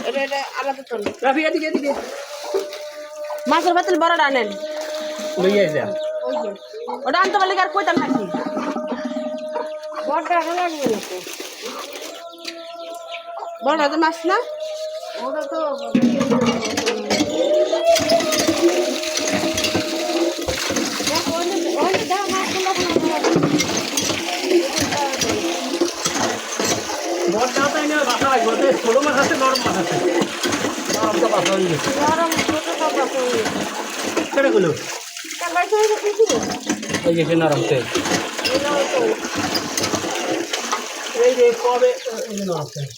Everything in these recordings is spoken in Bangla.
এটা আলাদা তো রাফি এদিকে এদিকে মাছের পাতিল বড়টা আনেন লইয়া যা ওটা আনতে পারলে আর কইতাম নাকি বড়টা আনা লাগবে বড়টা তো মাছ না ওটা তো বড়টা তো এনে বাসা লাগবে তো ছোট মাছ আছে নরম মাছ আছে নরম তো বাসা হয়ে গেছে নরম ছোট সব বাসা হয়ে গেছে কেটে গেল কালাই তো কিছু এই গেছে নরম তেল এই যে কবে এই যে নরম তেল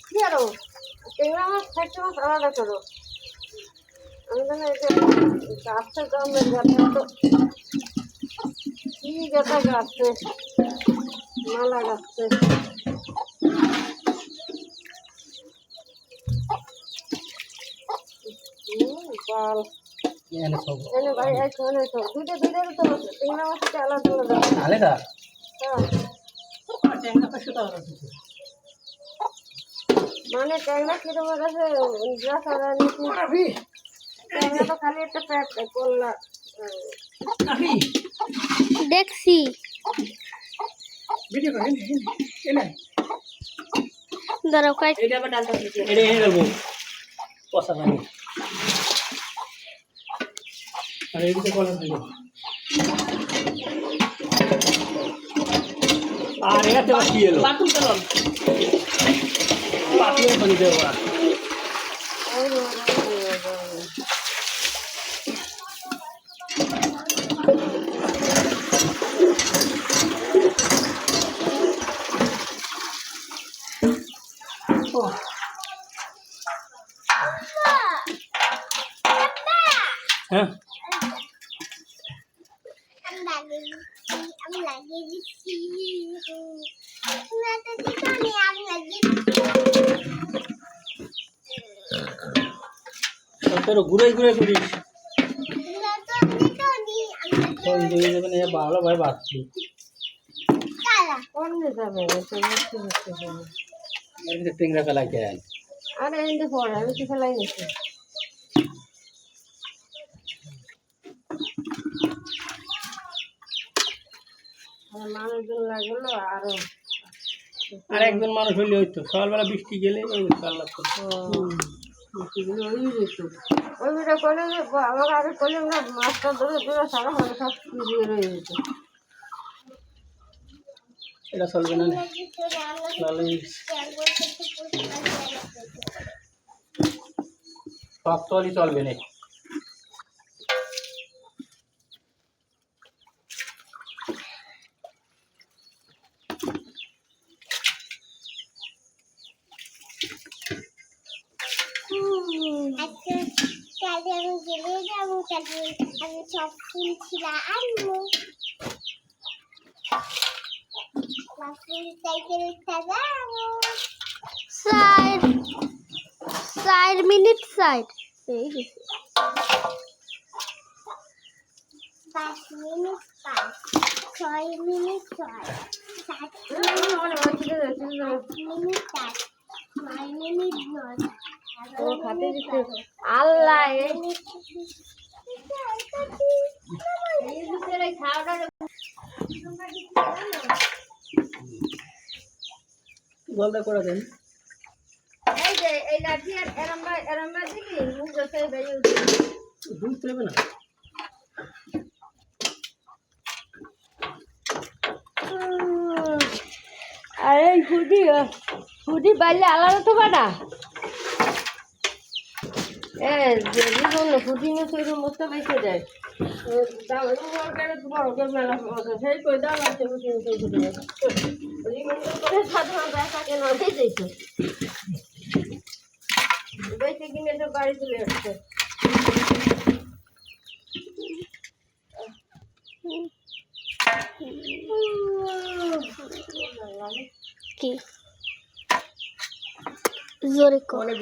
কি আরো টেংরা মাছ খাইতে মাছ আলাদা করো আমি জানি এটা গাছের দামের গাছে তো কি গাছা গাছে মালা গাছে বাল এনে সব এনে ভাই এক মানে তো দুইটা তো টেংরা মাছটা আলাদা আলাদা আলাদা হ্যাঁ টেংরা পাশে তো আর আছে মানে ট্যাংরা কিরকম আছে যা সারা নিচে ট্যাংরা তো খালি একটা প্যাক করলা দেখছি ভিডিও করে এনে দাঁড়াও কাই এটা আবার ডালটা দিতে এটা এনে দেবো পচা পানি আর এদিকে কলম দেবো আর এটাতে বাকি এলো বাতুল কলম পাতিয়ে পানি দেবো হ্যাঁ তোর ঘুরে ঘুরে করিস ভালো ভাই বাঁচছি কোন যাবে টেংরা ফেলাই কেন আরে এনে পড়ে আমি তো ফেলাই নিছি মানুষজন লাগলো আরো আর একজন মানুষ হইলে হইতো সকালবেলা বৃষ্টি গেলে ওই কাল্লা ওই ভিডিও করলে আমাকে আগে করলে না মাছটা ধরে ধরে সারা হলে সব দিয়ে রয়ে যেত এটা চলবে না সব তলই চলবে না আমি সব ফুল ছিল আনবো ফুল সাইকেল সাজাবো 4 মিনিট সাইড এই গেছে 5 মিনিট 6 মিনিট 7 মিনিট 9 আল্লাহ বলতে করে দেন এই যে এই লাঠি আর এরম্বা দিলি মুখ যত বেরিয়ে বুঝতে হবে না আরে হুডি বাইলে আলাদা তো বাটা হুডি নিয়ে সেই মস্ত বেঁচে যায় দাম বড় মেলা সেই কই দাম আছে হুডি নিয়ে রিমান্ডার করে সাধারণ ব্যবসা কেন হয়েছে বেঁচে কিনে তো বাড়ি চলে আসছে কি জোরে কর অনেক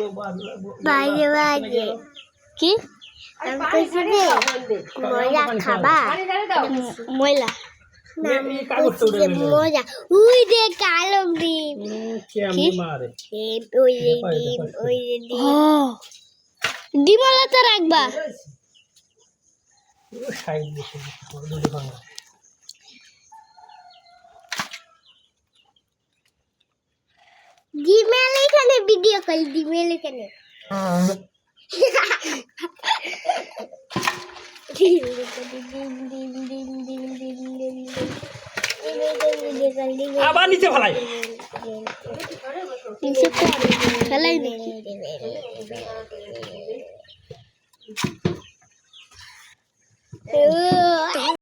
বাইরে বাইরে কি আমি কইছি যে ময়লা খাবা ময়লা না কাগজটা উড়ে গেল মজা উই দে কালো ডিম কেমনি মারে ওই ডিম ওই ডিম ডিমলাতে রাখবা ও সাইড দিছে দুটো ভাঙা ডিমেল এখানে ভিডিও কল ডিমেল এখানে আবার নিচে ফেলাই ফেলাই নে